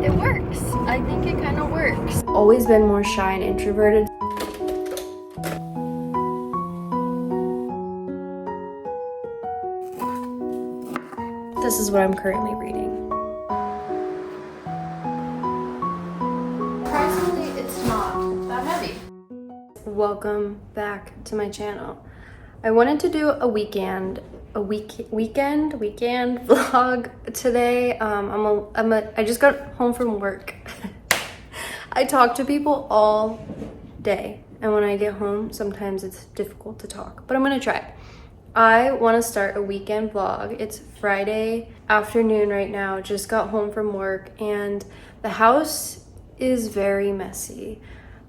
It works. I think it kind of works. Always been more shy and introverted. This is what I'm currently reading. Surprisingly, it's not that heavy. Welcome back to my channel. I wanted to do a weekend vlog today. I just got home from work. I talk to people all day, and when I get home, sometimes it's difficult to talk, but I'm gonna try. I want to start a weekend vlog. It's Friday afternoon right now. Just got home from work and the house is very messy.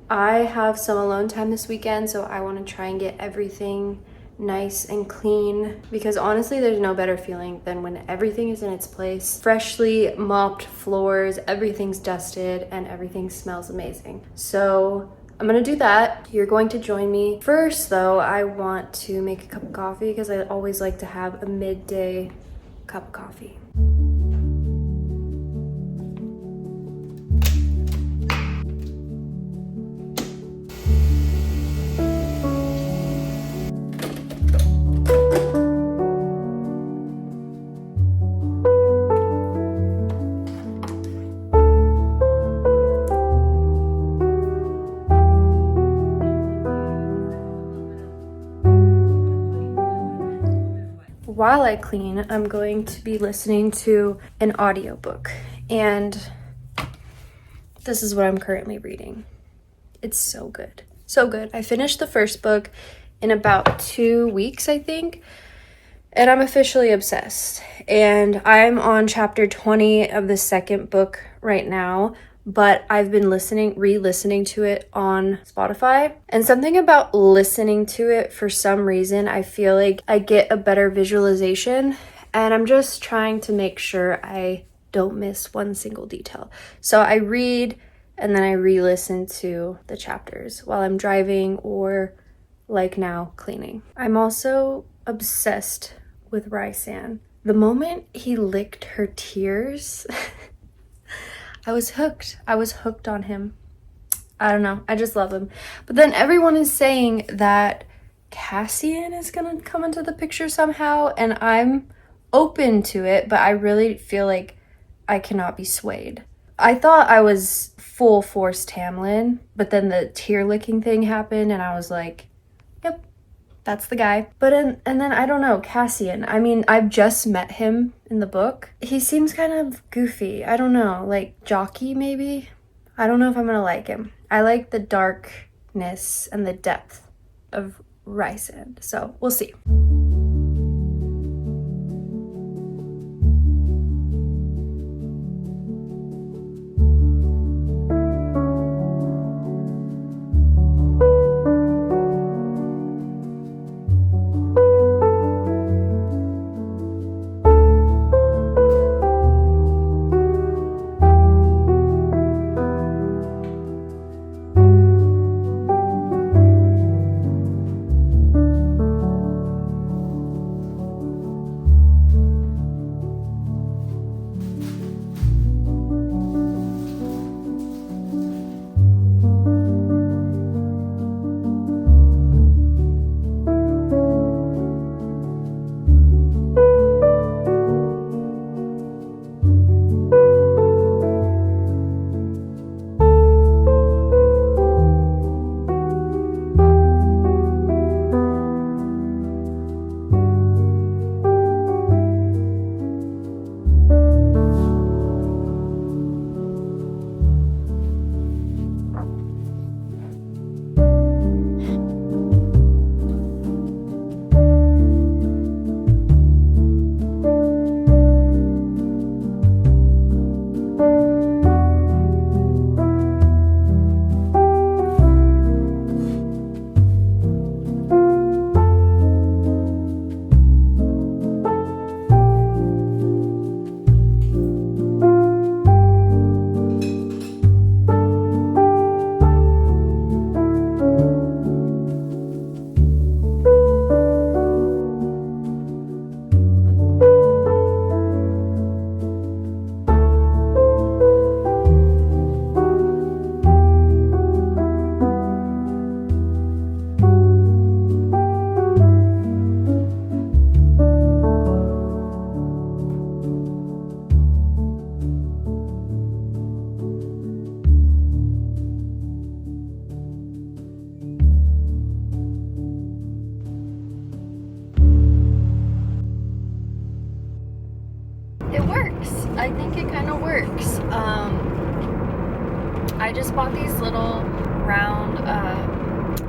I have some alone time this weekend, so I want to try and get everything nice and clean, because honestly there's no better feeling than when everything is in its place. Freshly mopped floors, everything's dusted, and everything smells amazing. So I'm gonna do that. You're going to join me. First though, I want to make a cup of coffee because I always like to have a midday cup of coffee. While I clean, I'm going to be listening to an audiobook, and this is what I'm currently reading. It's so good. So good. I finished the first book in about 2 weeks, I think, and I'm officially obsessed. And I'm on chapter 20 of the second book right now, but I've been re-listening to it on Spotify. And something about listening to it, for some reason, I feel like I get a better visualization, and I'm just trying to make sure I don't miss one single detail. So I read and then I re-listen to the chapters while I'm driving or like now cleaning. I'm also obsessed with Rysand. The moment he licked her tears, I was hooked. I was hooked on him. I don't know. I just love him. But then everyone is saying that Cassian is going to come into the picture somehow, and I'm open to it, but I really feel like I cannot be swayed. I thought I was full force Tamlin, but then the tear licking thing happened, and I was like, yep, that's the guy. But and then I don't know, Cassian. I mean, I've just met him in the book. He seems kind of goofy. I don't know, like jockey maybe? I don't know if I'm gonna like him. I like the darkness and the depth of Rysand, so we'll see. it works. I think it kind of works. I just bought these little round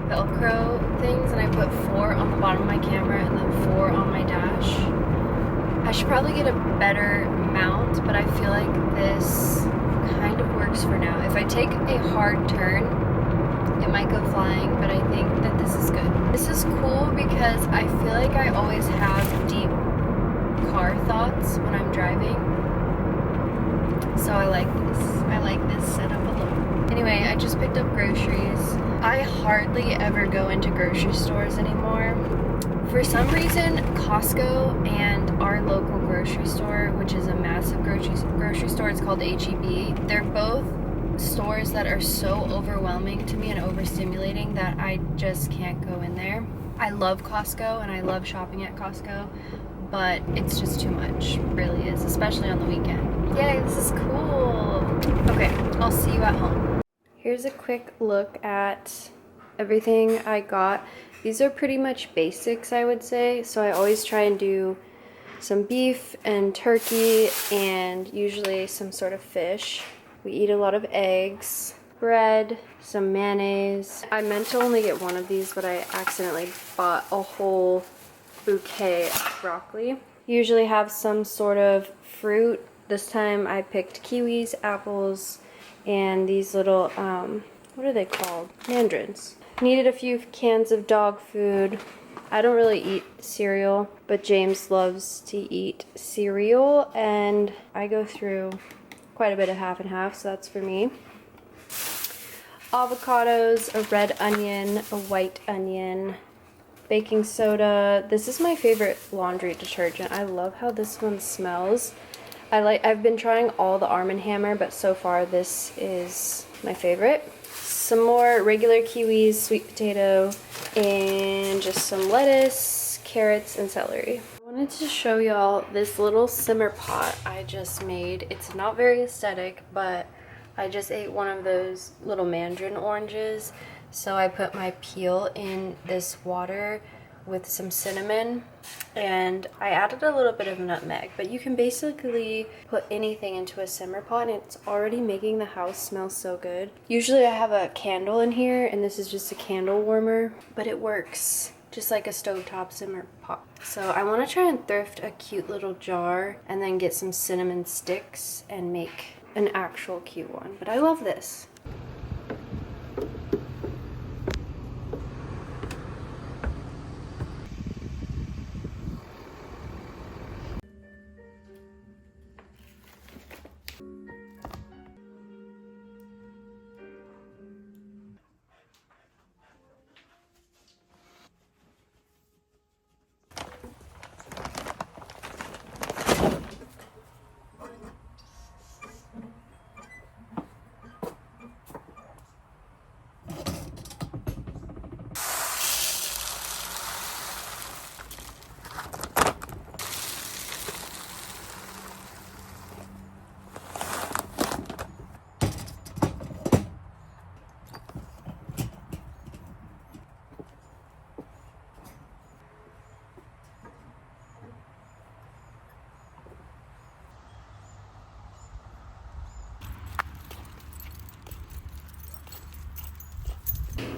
Velcro things, and I put 4 on the bottom of my camera and then 4 on my dash. I should probably get a better mount, but I feel like this kind of works for now. If I take a hard turn, it might go flying, but I think that this is good. This is cool because I feel like I always have deep car thoughts when I'm driving. So I like this. I like this setup a lot. Anyway, I just picked up groceries. I hardly ever go into grocery stores anymore. For some reason, Costco and our local grocery store, which is a massive grocery store, it's called H-E-B, they're both stores that are so overwhelming to me and overstimulating that I just can't go in there. I love Costco and I love shopping at Costco, but it's just too much. It really is, especially on the weekend. Yay, this is cool. Okay, I'll see you at home. Here's a quick look at everything I got. These are pretty much basics, I would say. So I always try and do some beef and turkey and usually some sort of fish. We eat a lot of eggs, bread, some mayonnaise. I meant to only get one of these, but I accidentally bought a whole bouquet of broccoli. Usually have some sort of fruit. This time I picked kiwis, apples, and these little, what are they called? Mandarins. Needed a few cans of dog food. I don't really eat cereal, but James loves to eat cereal, and I go through quite a bit of half and half, so that's for me. Avocados, a red onion, a white onion, baking soda. This is my favorite laundry detergent. I love how this one smells. I've been trying all the Arm & Hammer, but so far this is my favorite. Some more regular kiwis, sweet potato, and just some lettuce, carrots, and celery. I wanted to show y'all this little simmer pot I just made. It's not very aesthetic, but I just ate one of those little mandarin oranges. So I put my peel in this water with some cinnamon, and I added a little bit of nutmeg, but you can basically put anything into a simmer pot and it's already making the house smell so good. Usually I have a candle in here and this is just a candle warmer, but it works just like a stovetop simmer pot. So I want to try and thrift a cute little jar and then get some cinnamon sticks and make an actual cute one, but I love this.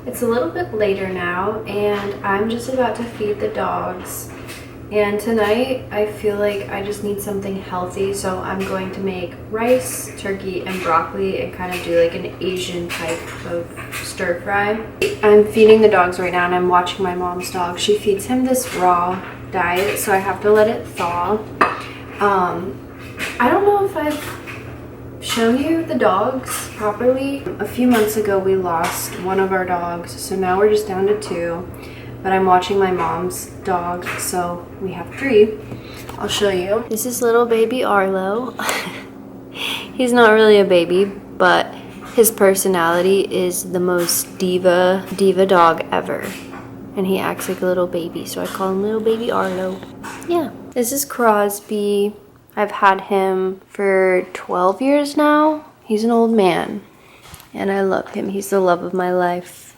It's a little bit later now and I'm just about to feed the dogs, and tonight I feel like I just need something healthy, so I'm going to make rice, turkey, and broccoli and kind of do like an Asian type of stir fry. I'm feeding the dogs right now and I'm watching my mom's dog. She feeds him this raw diet, so I have to let it thaw. I don't know if I've shown you the dogs properly. A few months ago we lost one of our dogs, so now we're just down to 2, but I'm watching my mom's dog, so we have 3. I'll show you. This is little baby Arlo. He's not really a baby, but his personality is the most diva dog ever, and he acts like a little baby, so I call him little baby Arlo. Yeah. This is Crosby. I've had him for 12 years now. He's an old man, and I love him. He's the love of my life.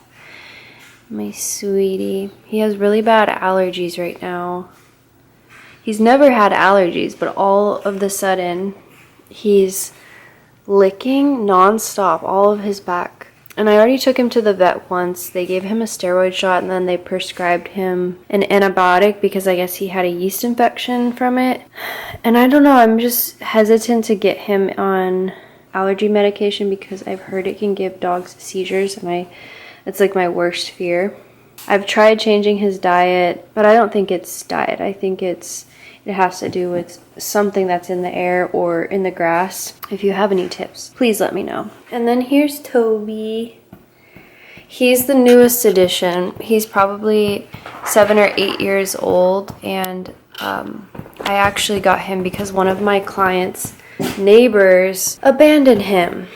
My sweetie. He has really bad allergies right now. He's never had allergies, but all of the sudden he's licking nonstop all of his back. And I already took him to the vet once. They gave him a steroid shot and then they prescribed him an antibiotic because I guess he had a yeast infection from it. And I don't know, I'm just hesitant to get him on allergy medication because I've heard it can give dogs seizures, and it's like my worst fear. I've tried changing his diet, but I don't think it's diet. I think it has to do with something that's in the air or in the grass. If you have any tips, please let me know. And then here's Toby. He's the newest addition. He's probably 7 or 8 years old, and I actually got him because one of my clients' neighbors abandoned him,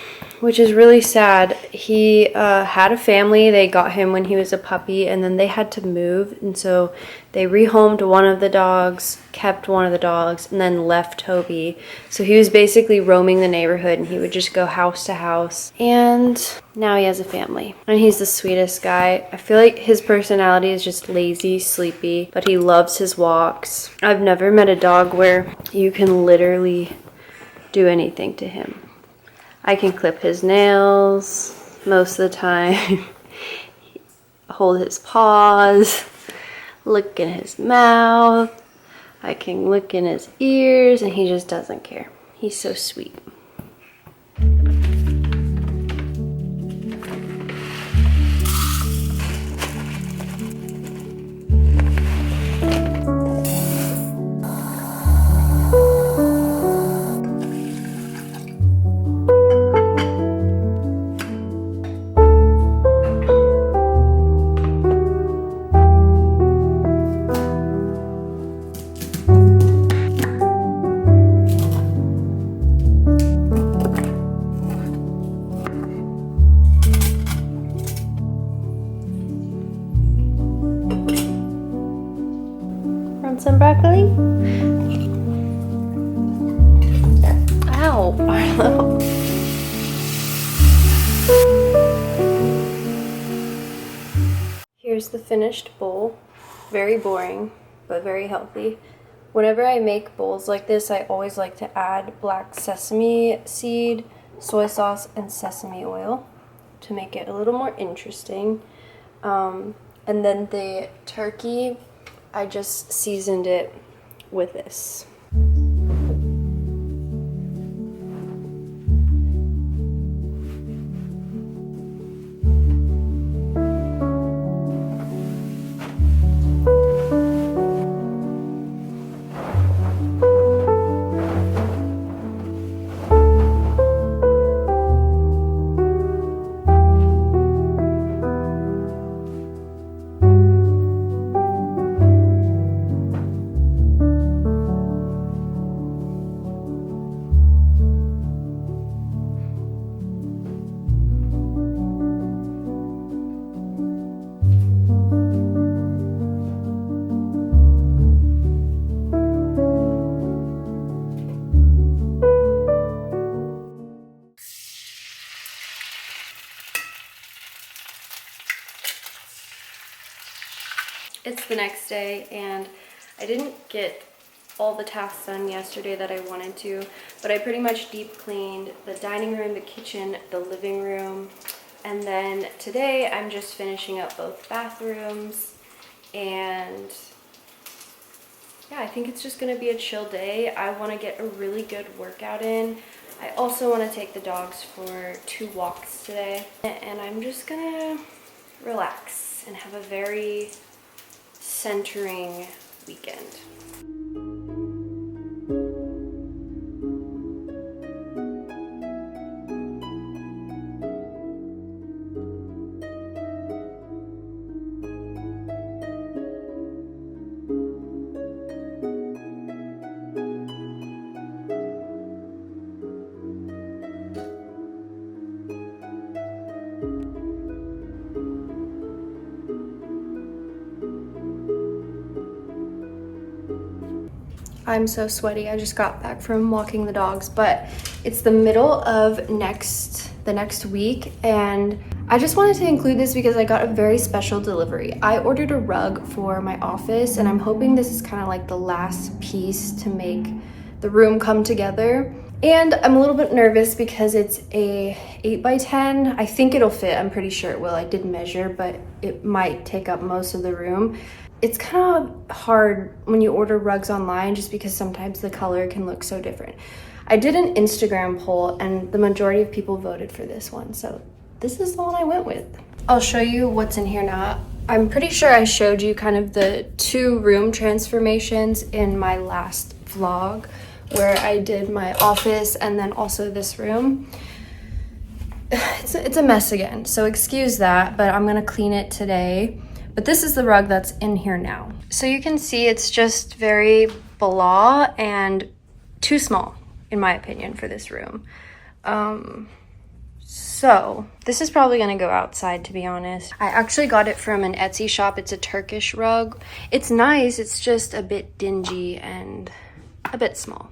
which is really sad. He had a family. They got him when he was a puppy, and then they had to move, and so they rehomed one of the dogs, kept one of the dogs, and then left Toby. So he was basically roaming the neighborhood, and he would just go house to house, and now he has a family, and he's the sweetest guy. I feel like his personality is just lazy, sleepy, but he loves his walks. I've never met a dog where you can literally do anything to him. I can clip his nails most of the time, hold his paws, look in his mouth. I can look in his ears, and he just doesn't care. He's so sweet. Some broccoli? Ow, Arlo. Here's the finished bowl. Very boring, but very healthy. Whenever I make bowls like this, I always like to add black sesame seed, soy sauce, and sesame oil to make it a little more interesting. And then the turkey, I just seasoned it with this. It's the next day, and I didn't get all the tasks done yesterday that I wanted to, but I pretty much deep cleaned the dining room, the kitchen, the living room, and then today I'm just finishing up both bathrooms. And yeah, I think it's just gonna be a chill day. I want to get a really good workout in. I also want to take the dogs for 2 walks today, and I'm just gonna relax and have a very centering weekend. I'm so sweaty. I just got back from walking the dogs, but it's the middle of the next week, and I just wanted to include this because I got a very special delivery. I ordered a rug for my office, and I'm hoping this is kind of like the last piece to make the room come together. And I'm a little bit nervous because it's a 8x10. I think it'll fit. I'm pretty sure it will. I did measure, but it might take up most of the room. It's kind of hard when you order rugs online just because sometimes the color can look so different. I did an Instagram poll and the majority of people voted for this one, so this is the one I went with. I'll show you what's in here now. I'm pretty sure I showed you kind of the 2 room transformations in my last vlog where I did my office and then also this room. It's a mess again, so excuse that, but I'm gonna clean it today. But this is the rug that's in here now. So you can see it's just very blah and too small, in my opinion, for this room. So this is probably gonna go outside, to be honest. I actually got it from an Etsy shop. It's a Turkish rug. It's nice, it's just a bit dingy and a bit small.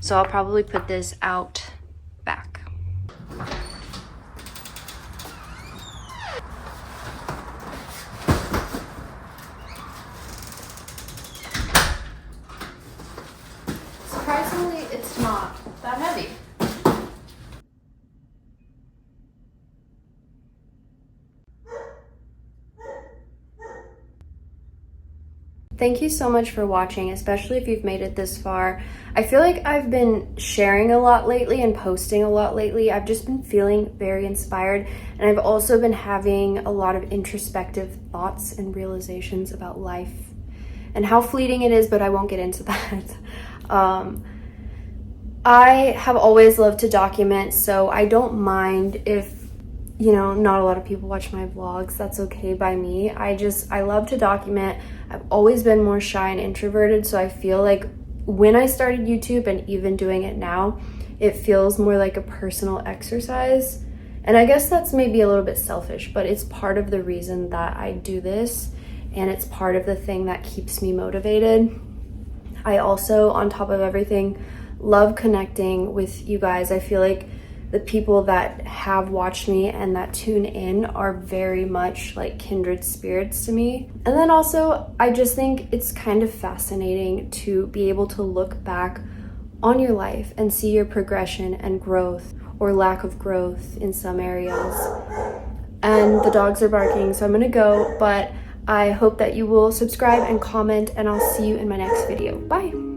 So I'll probably put this out back. Surprisingly, it's not that heavy. Thank you so much for watching, especially if you've made it this far. I feel like I've been sharing a lot lately and posting a lot lately. I've just been feeling very inspired, and I've also been having a lot of introspective thoughts and realizations about life and how fleeting it is, but I won't get into that. I have always loved to document, so I don't mind if, you know, not a lot of people watch my vlogs. That's okay by me. I love to document. I've always been more shy and introverted, so I feel like when I started YouTube and even doing it now, it feels more like a personal exercise. And I guess that's maybe a little bit selfish, but it's part of the reason that I do this, and it's part of the thing that keeps me motivated. I also, on top of everything, love connecting with you guys. I feel like the people that have watched me and that tune in are very much like kindred spirits to me. And then also, I just think it's kind of fascinating to be able to look back on your life and see your progression and growth, or lack of growth in some areas. And the dogs are barking, so I'm gonna go, but I hope that you will subscribe and comment, and I'll see you in my next video. Bye.